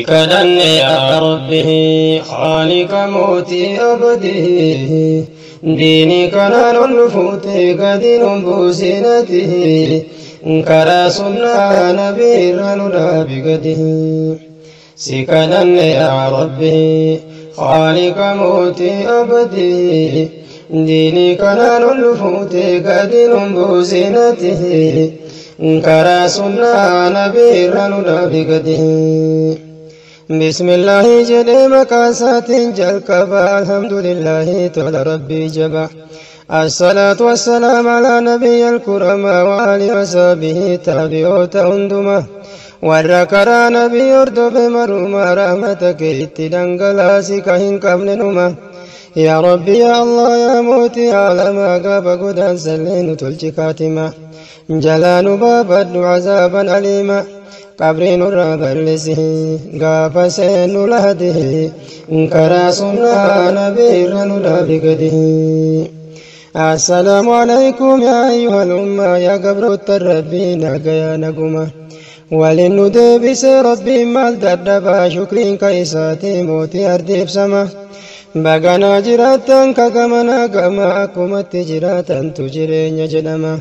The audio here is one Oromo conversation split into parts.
كدن يا ربه خالق موتي أبده ديني كنان النفوت قدين بوسنته كرا سنة نبي رننا بقده سكدن يا ربه خالق موتي أبده ديني كنان النفوت قدين بوسنته كرا سنة نبي رننا بقده بسم الله جل مكاسات جلكبا الحمد لله تعالى ربي جبا الصلاة والسلام على نبي الكرماء وآله وصحبه تابعوت أندما والركرا نبي يرد بمروما رحمتك اتدنقلاسك هنكبن نما يا ربي يا الله يا موتي على ما قاب قدان سلين تلجكاتما جلان بابد عذابا أليما قبرين الرابلسه قاف سين لهده كرا سنة نبي رننا بقده السلام عليكم يا أيها الأمة يا قبر التربين يا نقمة وللندي بس ربي مال دردبا شكرين كيساتي موتي أرديب سما بغانا جراتان كغمنا غما أكمت جراتان تجرين جنما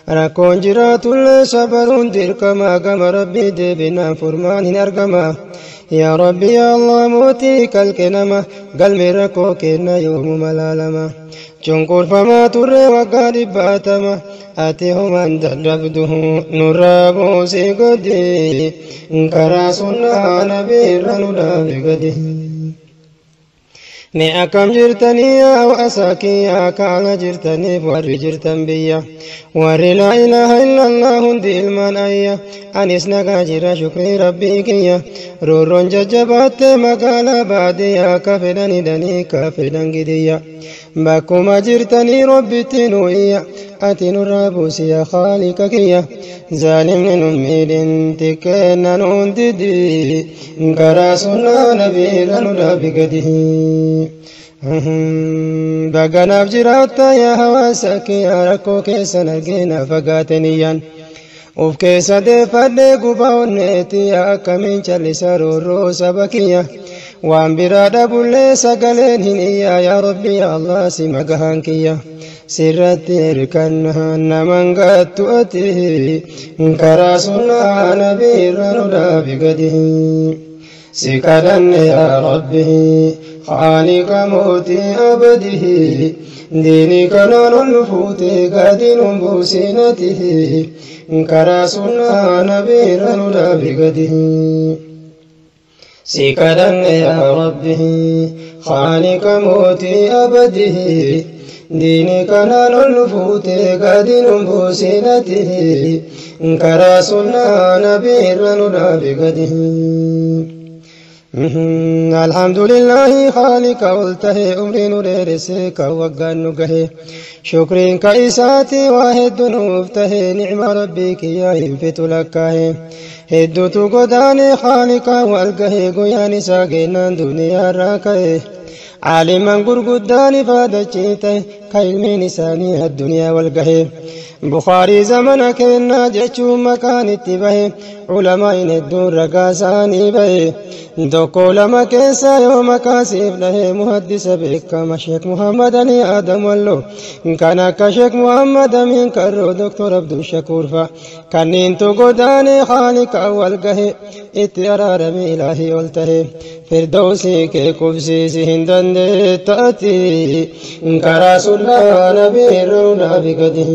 ركون جرات صبرون ديركما غما ربي دبنا فرمان أرغما يا ربي يا الله موتي كالكنما قلبي ركو كنا يوم ملالما جنكور فما ترى وقارب باتما آتيهم أن تدربده نرابو سيقدي كراسنا نبي رنودا بقده مئة كم جرتني يا وأساكي يا كان جرتني ور جرتن بيا ور لا إله إلا الله دي المان أيا أنسنا جرا شكري ربي كيا رورون ججبات مقالا بعديا كفدني دني كفدن جديا باكما جرتني ربي تنويا أتين الرابوس يا خالق كيا ظالم نميد تكنا ننددي كراسنا نبي رنودا بقده بغناف جراتا يا هواسك يا ركو كيسا نرقينا فقاتنيا وف كيسا دي فدي قباونيتي يا كمين چل سرورو سبكيا وان برادا بولي سقلين هنيا يا ربي يا الله سمقهان كيا سرتي ركنها نمن قد تؤتيه كراسنا نبي رنودا بقده سكدن يا ربه خالق موتي أبده ديني كنان النفوت قادن بوسنته كراسنا نبي رنودا بقده سكدن يا ربه خالق موتي أبده ديني كنان النفوت قادن بوسنته كراسنا نبي رنودا بقده الحمد لله خالق قلته أمري نريرسك وقان نقه شكرين كإساتي واحد نفته نعم ربك يا انفت لكه هدوتو قداني خالق والقه قياني ساقنا دنيا راكه عالما قرقداني فادجيته كالمين ساني الدنيا والقه بخاري زمنك الناجة مكان اتبه علماء الدور رقاساني به دوكو لما كيسا يوم كاسف له محدث بك مشيك محمد علي آدم والله كان كشيك محمد من كرو دكتور عبد الشكور فا كان انتو قداني خالق أول قه اتيرار ميلاهي والته فردوسي كي كفسي سهندن تأتي كراس الله نبي رونا بقده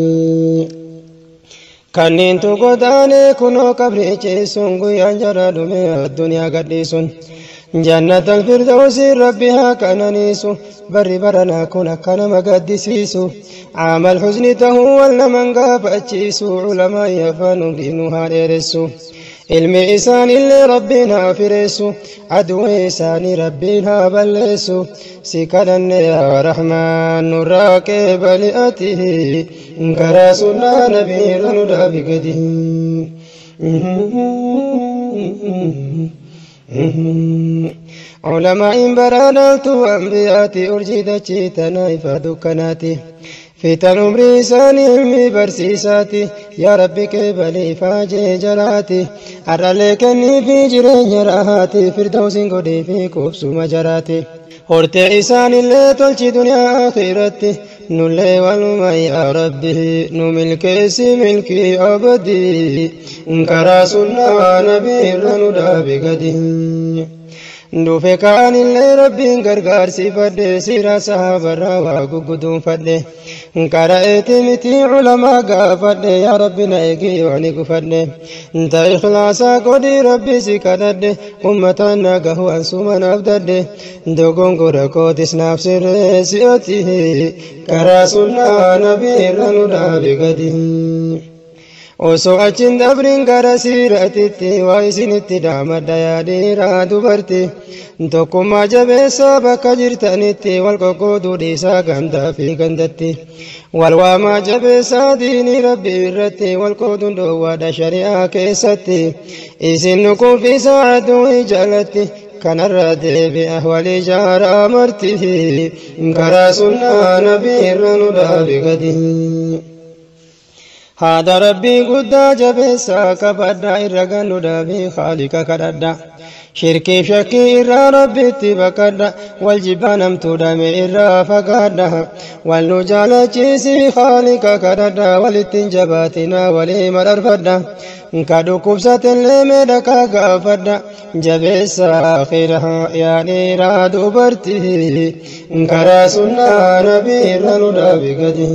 كنين تو قداني كنو كبريچي سنگو ينجر دومي الدنيا قديسون جنة الفردوس ربها كنانيسو بري برنا كنا كان مقدسيسو عام الحزن تهول من قاف أجيسو علماء يفانو دينها ديرسو علم إسان اللي ربنا فرسو عدو إسان ربنا بلسو سكرن يا رحمن نراكب لأته كراسنا نبي رنودا بقده علماء برانالتو أنبياتي أرجد جيتنا إفادو كناتي فتن عمري ساني علمي برسيساتي يا ربي كبلي فاجي جراتي أرلكني في جرين راهاتي فردوس قدي في كوبس مجراتي هرتي إسان اللي تلشي دنيا آخرتي نولي والما يا ربي نملك اسي ملكي أبدي انكراسنا نبي رنودا بقدي دوفي كان اللي ربي غرغار سفد سيرا صحابة روا قدوم فد قرأت متي علماء قافد يا ربي نايقي وعنيق فد انت إخلاصا قدي ربي سكدد أمتنا قهوان سومن أبدد دوغن قرقو تسناف سر سيوتي كراسلنا نبي رنودا بقدي osoo achiin dabriin gara siiraatitti waa isinitti dhaamadha yaadeera dubarti tokkummaa jabeessaa bakka jirtanitti wal qoqqooduu dhiisaa gandaa fi gandatti wal waamaa jabeessaa diinii rabbii irratti wal qooduun dhoowwaadha shari'aa keessatti isin nukufiisaa aduwii jaalatti kanarra deebi'a walii jaaraa marti karaa sunnaa nabii irra nu dhaabi gadi هذا ربي قد جبسا كبدا إرغن دابي خالق كددا شركي شكي إرى ربي تبكدا والجبان امتدام إرى فقدا والنجال جيسي خالق كددا والاتنجباتنا وليمر فدا كادو كبسة لمدكا قافدا جبسا آخرها يعني رادو برتي كراسنا نبي رنودا بقده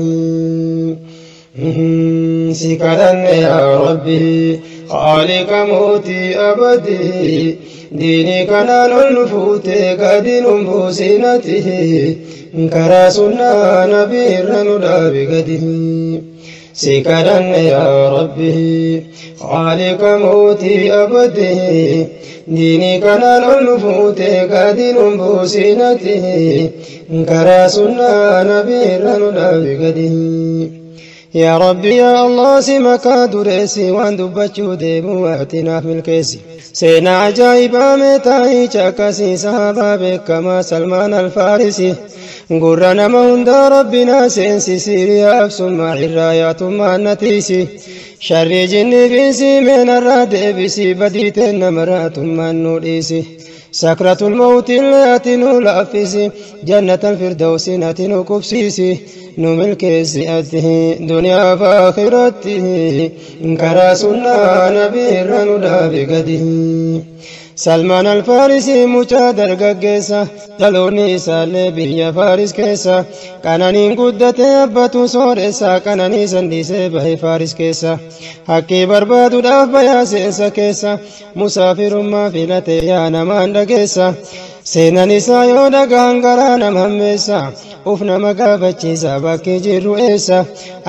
سكرا يا ربي خالق موتي أبدي ديني كان النفوت قدين بوسينته كراسنا نبي رنودا بقده سكرا يا ربي خالق موتي أبدي ديني كان النفوت قدين بوسينته كراسنا نبي رنودا بقده يا ربي يا الله سمك درسي وان دبچو ديمو اعتنا في الكيسي سينا عجائبا متاي چاكسي صحابا بكما سلمان الفارسي قرنا مهند ربنا سينسي سيريا افسم عرايات ما نتيسي شر جن بيسي من الراد بيسي بديت النمرات من نوريسي سكرة الموت التي نلافسي جنة الفردوس نتنو كبسيسي نملك سيئته دنيا فاخرته كراسنا نبي رنودا بقده سلمان الفارسي مجادر ققيسا تلوني سالي بيا فارس كيسا كانانين قدت أبتو سوريسا كاناني سنديسي بهي فارس كيسا حكي بربادو داف بيا سيسا كيسا مسافر ما فيلتي يا نمان دقيسا سينا نسا يودا غانغرانا مهميسا ufna magabachiisa bakki jirru eessa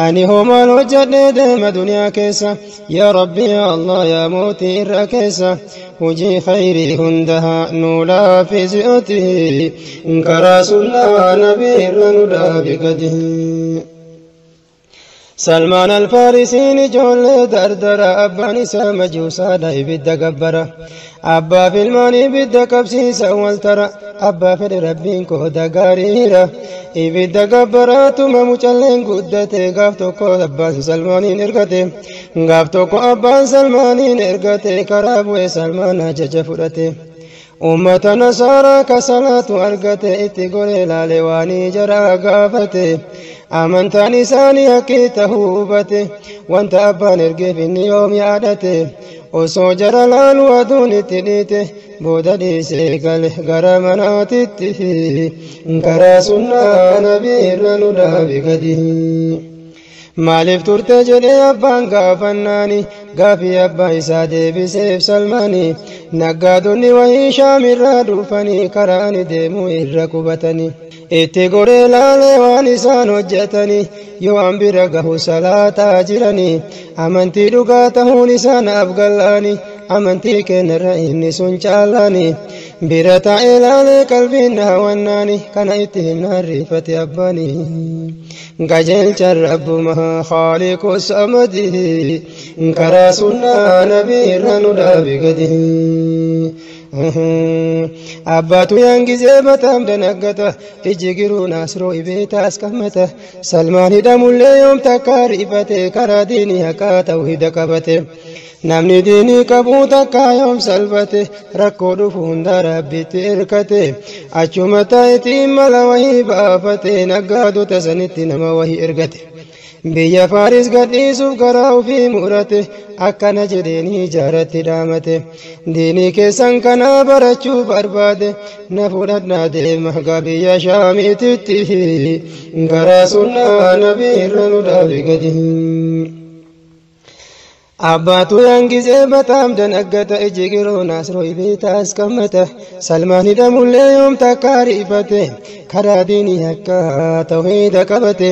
ani homaan hojjadhe deema duniyaa keessa yaa rabbi yaa allah yaa mootii irra keessa hujii khayrii hundaha nuu laafisi'oti karaa sunnaa nabii irra nu dhaabi gadi سلمان الفارسي جول دردر أباني سامجوسا دايبد قبرا أبا في الماني بد كبسيس أول ترى أبا في ربين كودا غاريرا إبد قبرا تما مجلين قدتي غافتو كو أبان سلماني نرغتي غافتو كو أبان سلماني نرغتي كرابو سلمان ججفرتي أمة نصارى كسلات أرغتي اتقولي لالواني جرى غافتي أمنتني ساني أكيته هوبته وانت أبان ارقف اليوم يعدته وصوجر الآن ودون تنيته بودا ديسيقل غرمناتته كراسنا نبي رنودا بقده مالف ترتجل أبان غافناني غافي أبا إسادي بسيف سلماني نقادني وهي شامر رادوفني كراني ديمو إرقبتني itti goree laalee waan isaan hojjetanii yoo an bira gahu salaataa jiranii amantii dhugaa ta'uun isaan afgallaanii amantii keenyarra inni sun caalaanii bira taa'ee laalee qalbiin hawwannaanii kana itti himnaan riifate abbaanii qajeelchan rabbumaa khaaliqu samadii karaa sunnaa nabii irra nu dhaabi gadi Abbaatu yaangizee batam danaggata iji giruu naasroo ibeetaas qammata salmaan hidhamullee yoom takka riifate karaa diinii haqaa tawhiida qabate namni diinii qabuu takka yoom salphate rakkoo dhufu hunda rabbitti irkate achuma taayitiin mala wahii baafate naggaadota sanitti nama wahii ergate biyya faaris gadhiisuuf garaa ufii murate akkana jedheenii jaaratti dhaamate diinii keessan kana barachuu barbaade na fudhadhaa deema gaa biyya shaamiititti garaa sunnaa nabii irra nu dhaabe gadi abbaatu yaangizee batam danaggata iji giroo naasroo ibeetaas qammata salmaan hidhamullee yoom takka riifate karaa diinii haqaa tawhiida qabate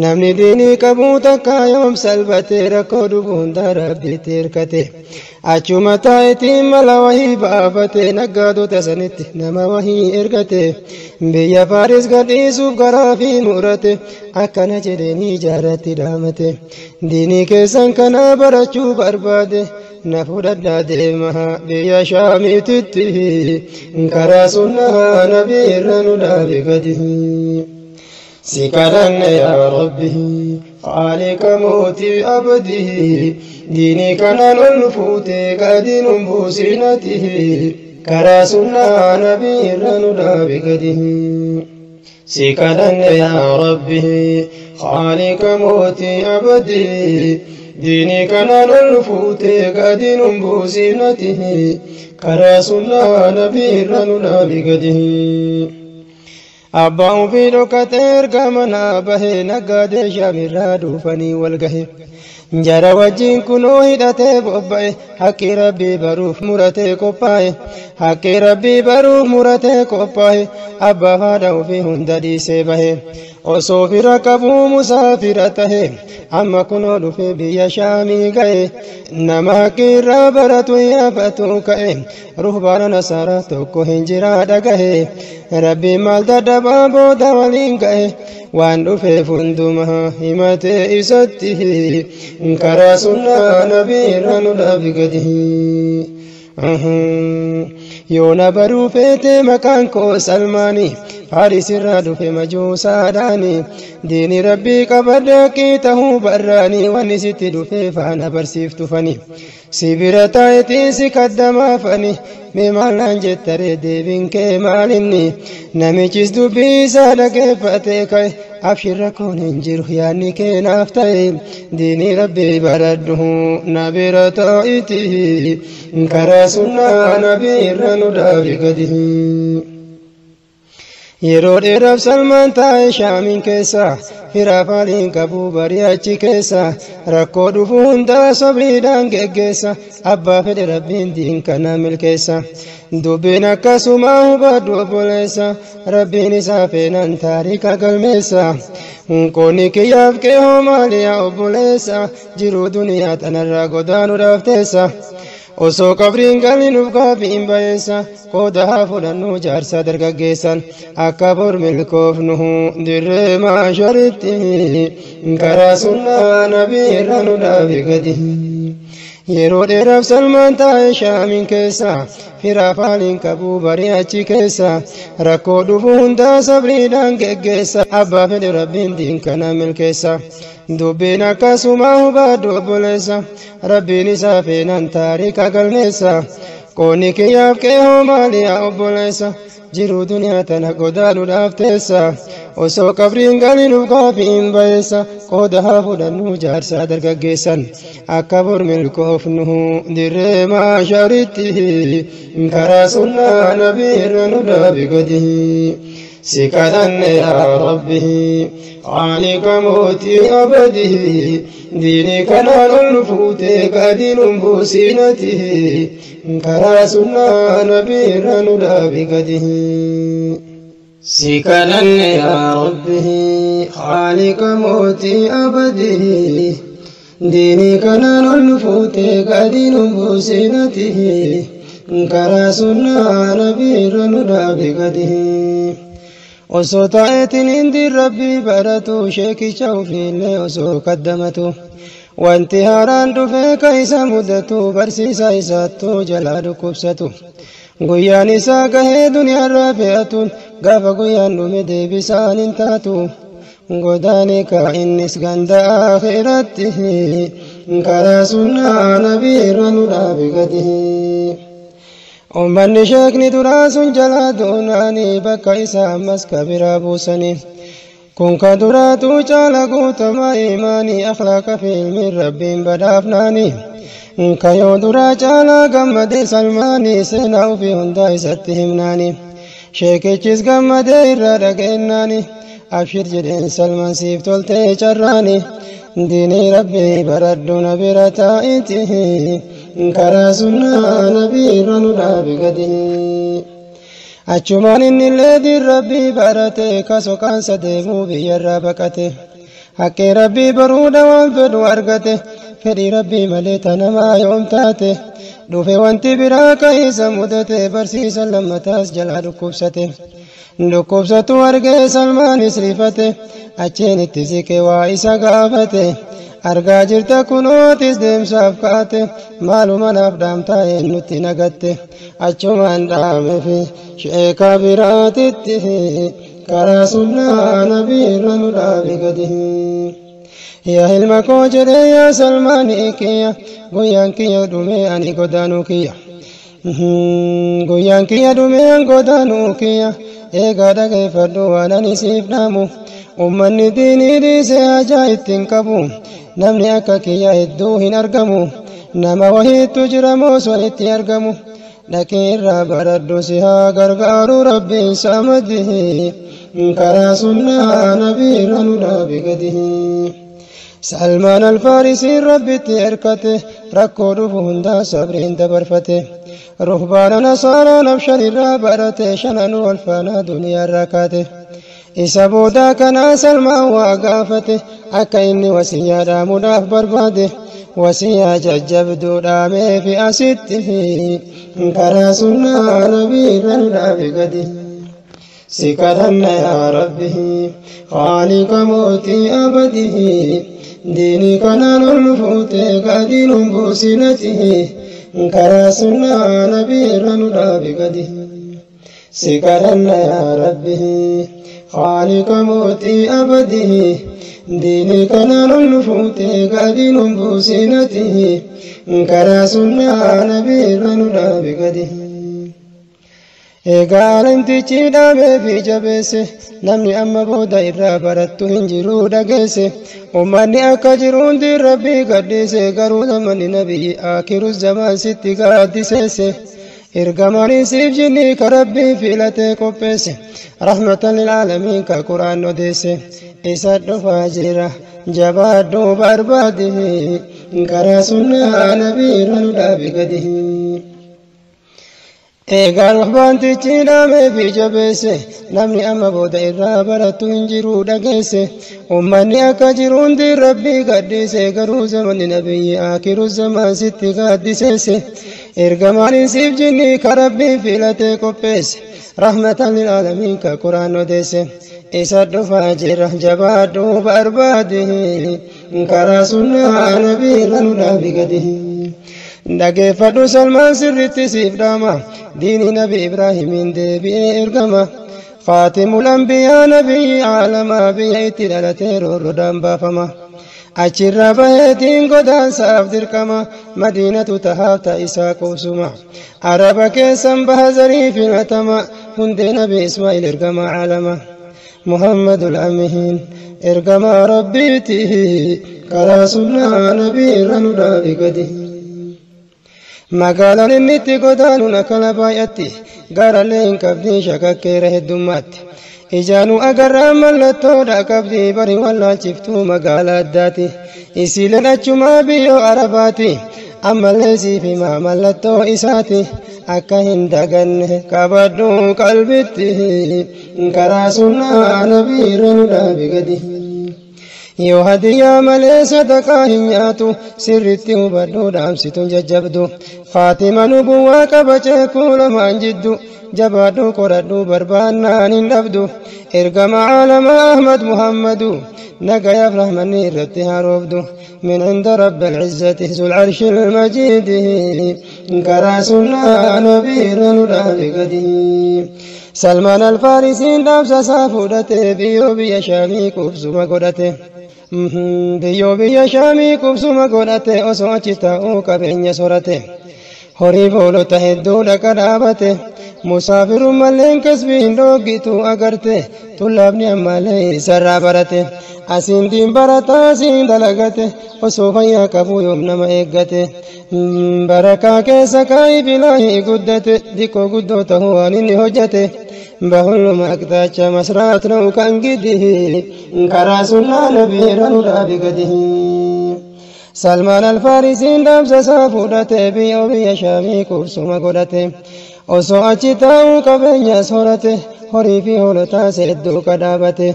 namni diinii qabuu takka yoom salphate rakkoo dhufu hunda rabbitti hirkate achuma taayitiin mala wahii baafate naggaadota sanitti nama wahii ergate biyya faaris gadhiisuuf garaa fi murate akkana jedheenii jaaratti dhaamate diinii keessan kana barachuu barbaade na fudhadhaa deema biyya shaamiititti karaa sunnaa nabii irra nu dhaabe gadi سكرن يا ربي خالق موتي أبدي ديني كان نلفوت قدين بوسينته كراسنا نبي رندا بقده سكرن يا ربي خالق موتي أبدي ديني كان نلفوت قدين بوسينته كراسنا نبي رندا بقده abbaan fi dhokatee erga manaa bahee naggaadee shaamirraa dhuufanii wal gahe jara wajjin kunoo hidhatee bobba'e haqqi rabbii baruuf muratee qophaa'e haqqi rabbii baruuf muratee qophaa'e abbaa haadha ofii hunda dhiisee bahe osoo fira qabuu musaafira tahe amma kunoo dhufe biyya shaamii ga'e nama haqqi irraa baratu yaafatu ka'e ruhbaana nasaara tokko hin jiraa dhagahe rabbiin maal dadhabaa booda waliin ga'e waan dhufeef hundumaa himatee isatti karaa sunnaa nabii irra nu dhaabe gadi yoona baruu feete maqaan koo salmaanii faaris irraa dhufe majuusaadhaani diini rabbii qabadde haqqii tahuu barraanii wanni sitti dhufe faana barsiiftufani si bira taayitiin si kaddamaafani mee maalaan jettaree deebiin kee maalinni namichis dubbii isaa dhageeffatee ka'e abshir rakkoon hin jiru yaanni kee naaf ta'e diinii rabbii baradhu na bira taa'iti karaa sunnaa nabii irra nu dhaabe gadi yeroo dheeraaf salmaan taa'e shaamiin keessa firaa faaliin qabuu barii achi keessa rakkoo dhufu hundaa sobriidhaan geggeessa abbaa fedhe rabbiin diin kana milkeessa dubbiin akkasumaa hubadhu obboleessa rabbiin isaa feenan taarika galmeessa qoonni kiyyaaf kee hoo maaliyaa obboleessa jiruu duniyaa tanarraa godaanuudhaaf teessa osoo qabriin gallinuuf gaafiin bayeessa qooda haa fudhannu jaarsa dargaggeessan akka bor milkoofnuhu dirree maasharitti karaa sunnaa nabii irra nu dhaabe gadi yeroo dheeraaf salmaan taa'e shaamiin keessa firaa faaliin qabuu barii achi keessa rakkoo dhufu hundaa sabriidhaan geggeessa abbaa fedhe rabbiin diin kana milkeessa dubbiin akkasumaa hubadhu obboleessa rabbiin isaa feenan taarika galmeessa qoonni kiyyaaf kee hoo maaliyaa obboleessa jiruu duniyaa tana godaanuudhaaf teessa osoo qabriin gallinuuf gaafiin bayeessa qooda haa fudhannu jaarsa dargaggeessan akka bor milkoofnuhu dirree maasharitti karaa sunnaa nabii irra nu dhaabe gadi سكرن يا ربي خالق موتي أبدي ديني كان الفوت قدين بوسينته كرا سنة نبي رنودا بقده سكرن يا ربي خالق موتي أبدي ديني كان الفوت قدين بوسينته كرا سنة نبي رنودا بقده osoo taa'eetiin hindi rabbii baratu sheekicha ofiillee osoo kaddamatu wanti haaraan dhufee ka isa mudatu barsiisa isaattuu jalaa dhukkubsatu guyyaan isaa gahee duniyaarraa fe'atuun gaafa guyyaan dhume deebisaan hin taatu godaane ka innis ganda akhiratti karaa sunnaa nabiirra nu dhaabe gadi ummanni sheekni duraa sun jalaa doonaanii bakka isaa ammas kabiraa buusanii kun ka duraatu caala guutamaa imaanii akhlaaqa fi ilmiin rabbiin badhaafnaanii kayoo duraa caalaa gammadee salmaanii seenaa ufii hundaa isatti himnaanii sheekichis gammadee irraa dhageennaanii abshir jedheen salmaan siif toltee carraanii diinii rabbii baradhu na bira taa'iti karaa sunnaa nabiirra nu dhaabe gadi achumaan innillee diin rabbii barate kasokaansa deemuu biyyarraa baqate haqqee rabbii baruudha waan fedhu argate fedhii rabbii malee tanamaa yoom taate dhufe wanti biraa kaisa mudate barsiisan lammataas jalaa dhukkubsatu argee salmaanis rifate achiin itti siqe waa isa gaafate argaa jirta kunootis deemsaaf kaate maaluma naaf dhaamtaa eenyutti nagatte achumaan dhaame fi sheeka biraatitti karaa sunnaa nabiirra nu dhaabe gadi yaa ilma koo jedhee yaa salmaanii kiyya guyyaan kiyya dhume ani godaanuu kiyya guyyaan kiyya dhume ani godaanuu kiyya eegaa dhageeffadhu waan ani siif dhaamu ummanni diinii dhiisee hajaa ittiin qabu namni akka kiyya hedduu hin argamu nama wahiitu jira moosoo itti argamu dhaqee irraa baradhu si haa gargaaru rabbiin samadihi karaa sunnaa nabiirra nu dhaabe gadi salmaan alfaarisiin rabbitti erkate rakkoo dhufu hundaa sabriin dabarfate ruhbaana nasaaraa nabshan irraa barate shananuu alfaanaa duniyaarraa kaate isa boodaa kanaa salmaan waa gaafate akka inni wasiyyaa dhaamuudhaaf barbaade wasiyyaa jajjabduu dhaamee fi asitti karaa sunnaa nabiirra nu dhaabe gadi si kadhanna yaa rabbi khaaliqa mootii abadihi diinii kanaan ol fuutee gadiinuun buusinatihi karaa sunnaa nabiirra nu dhaabe gadi si kadhanna yaa rabbi خالق موتي أبده ديني كان النفوت قادين بوسينته كرا سنة نبيرا نرابقده قال انت چيدامي في جبسه نمني أما بودا إرى بردت هنجرو دقسه وماني أكجرون دي ربي قدسه قرود من نبي آخر الزمان ستي قادسه إرقماني سيف جني كربي فيلتي قبسه رحمة للعالمين كقرآن وديسه إساد فاجرة جباد برباده كرا سنة نبيرا ندابقده eegaan waxbaanti ciidhaame fi jabeesse namni amma booda irraa baratu hin jiru dhageesse ummanni akka jiruundi rabbii gaddise garuu zamanni nabiyyi aakiru zamaan sitti gaaddiseesse ergamaaniin siif jinni ka rabbiin filatee qopheesse rahmatan lilaalamiin ka quraan odeesse isa dhufaa jira jabaadhu barbaade karaa sunnaa nabiirra nu dhaabi gadi dhageeffadhu salmaan sirritti siif dhaama diini nabi ibraahimiin deebi'ee ergama khaatimul anbiyaa nabiyyi caalamaa biyya itti dhalatee roorrodhaan baafama achirraa baheetiin godaansaaf dirqama madiinatu tahaafta isaa qubsuma araba keessan baha zarii filatama hundee nabi ismaa'il ergama caalama muhammadul amiin ergama rabbiitihi karaa sunnaa nabiirra nu dhaabi gadi magaalaan inni itti godaanuun akkana baay'atti gaarallee hin qabdii shakakkeera heddummaatti ijaanuu agarraa mallattoodha qabdii bari wallaalchiftuu magaalaa addaati isiileen achumaa biyyoo arabaati ammallee siif himaa mallattoo isaati akka hin daganne qabadhu qalbitti karaa sunnaa nabiirra nu dhaabi gadi yoo hadiyyaa malee sadaqaa hin nyaatu sirritti hubadhu dhaamsituun jajjabdu khaatima nubuwwaa qabachee kuulamaan jiddu jabaadhu qoradhu barbaannaan hin dhabdu ergama caalamaa ahmad muhammadu nagayaaf rahmanni irratti haroofdu min cinda rabbi alcizzati zul carshi almajiidi كرا سنة نبي رنودا بقدي سلمان الفارسي نفس سافودته بيو بيا شامي كوبسوما قدته بيو بيا شامي كوبسوما قدته أسوأتشتا أو كبينيا سورته horii foolota hedduudha kadhaabate musaafiru malleen kasbiin dhooggitu agarte tullaabni ammallee isarraa barate asiin diin barataa asiin dalagate osoo fayyaa qabu yoom nama eeggate barakaa keessa kaayii bilaahii guddate dikkoo guddoo ta'uu waan inni hojjate bahuluma aktaacha masraat na'u kan gidihi karaa sunnaa nabii ranudhaa bigadihi سلمان الفارسي نبز سافودته بيو بيا شامي كوبسوما قدته osoo achi taa'uu qabeenya soorate horii fi hoolotaa seedduu kadhaabate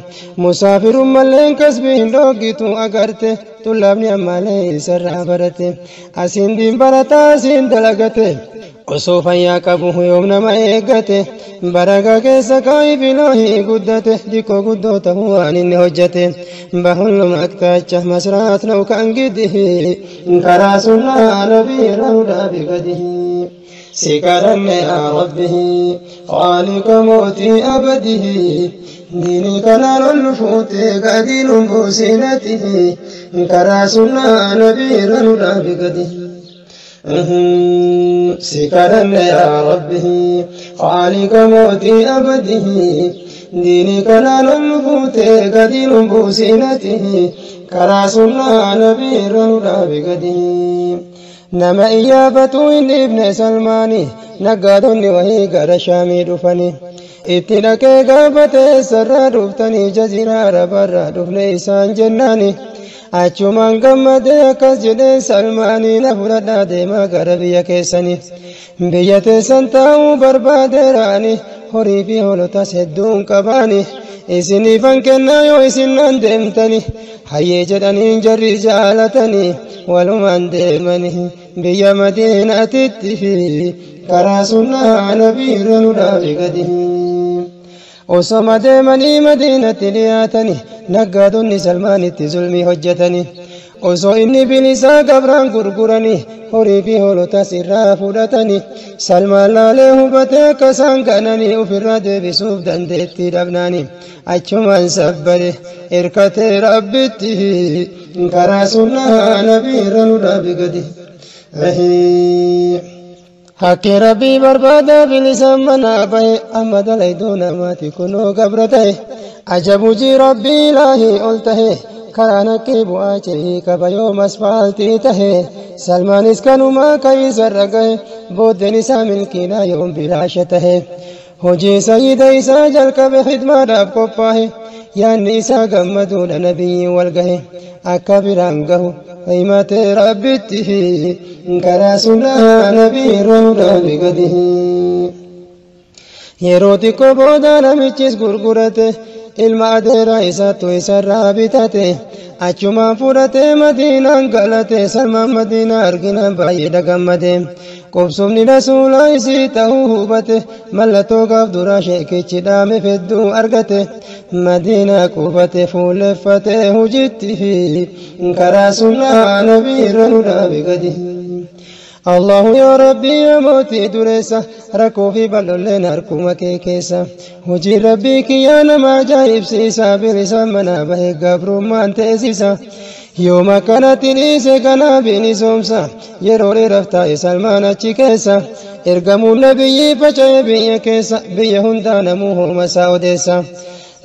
musaafirummalleen kasbii hin dhooggitu agarte tullaabni ammallee isarraa barate asiin diin barataa asiin dalagate osoo fayyaa qabu yoom nama eeggate baragaa keessa kaayii bilaahii guddate dikkoo guddoo ta'uu waan inni hojjate bahuluma aktaacha masraat na'u kan gidihi karaa sunnaa nabii ranudhaa bigadihi سكرنا يا ربه خالق موتي أبده ديني كنال الفوت قديل بوسينته كراسنا نبيرا بقده سكرنا يا ربه خالق موتي أبده ديني كنال الفوت قديل بوسينته كراسنا نبيرا بقده نما إيابتو إني ابن سلماني نقادوني وهي قد شامي دفني اتنك قابته سرى دفتني جزيرة ربرا دفني إسان جناني أجمان قمد كسجد سلماني نفرد ديما قربيا كيساني بيت سنتاو بربادراني هوري في هولوتا سدون كباني إسني فانكنا يو إسنان دمتني حيي جدني جري جالتني ولمن دمني بيا مدينة تتفي كراسنا نبير ندابقده وصم دمني مدينة لياتني نقادني سلمان ظلمي حجتني وصو إني بلسا قبران قرقرني هوري في هولوتا سرا فودتني سلمان لاله بتك سانكنني وفرد بسوف دندتي دبناني أجمان سبره إركتي ربته كراسنا نبير ندابقده حكي ربي بربادا بلسان منابه أمد ليدون ماتي كنو قبرته عجب جي ربي إلهي قلته كرانك بواجه كبيوم أسفالتي ته سلمان اسكنو ما كيسر رقه بود نسا ملكينا يوم بلاشته هجي سيد إيسا جلك بخدمة رب قفاه يعني إيسا قمدون نبي والقه أكبرانقه قيمة ربته كراسنا نبير بقده يروتكو بودا نميچس غرغرته ilma adeera isaatu isarraa bitate achumaan fudhate madiinaan galate salmaan madiinaa arginaan baay'ee dhagammade qubsumni rasuulaa isii ta'uu hubate mallattoo gaaf duraa sheekichi dhaame fedduu argate madiinaa qubate fuulleffate hujitti fi karaa sunnaa nabiirra nu dhaabe gadi الله يا ربي يا موتي دريسا ركو في بلولين هركوما كيكيسا وجي ربيك يا نما جايب سيسا بلسان منا بهي قبرو ما انت سيسا يوم كانت نيسي كنا بيني سومسا يروري رفتا سلمان اچي كيسا ارقمو نبي فچاي بي كيسا بي هندان موهو مساو ديسا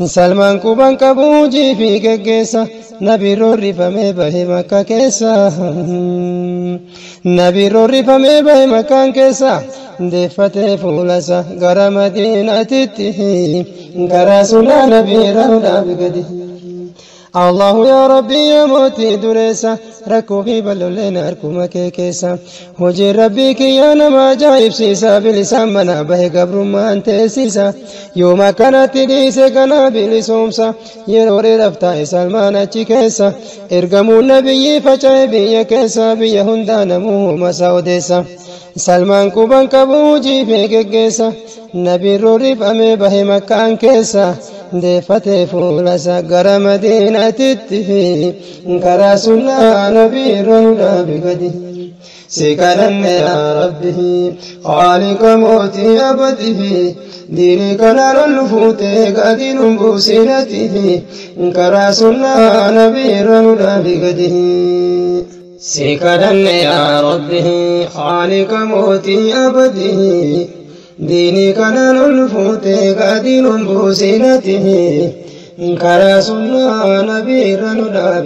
سلمان كوبان كبوجي في كيسا نبي روري فمي بهي مكا كيسا نبي روري فمي بهي مكان كيسا دفتي فولسا غرا مدينة تتهي غرا سنا نبي رودا بقدي الله يا ربي يا موتي دريسا ركو في بلولين أركوما كيكيسا وجي ربيك يا نما جايب سيسا بلسان منا بهي قبر ما انت سيسا يوم كانت ديسي كنا بلسومسا يروري رفتا سلمان اچي كيسا ارقمو نبي فچاي بي كيسا بي هندان موه مساو ديسا سلمان كوبان كبوجي في كيكيسا نبي روري فمي بهي مكان كيسا دفتي فولسا غرا مدينة تتفي كرا سنة نبي رودا بقدي سكرن يا ربه خالق موتي أبده ديني كنار الفوتي قدين بوسيلته انكرا سنة نبي رننا بقده سكرن يا ربه خالق موتي أبده ديني كنار الفوتي قدين بوسيلته انكرا سنة نبي رننا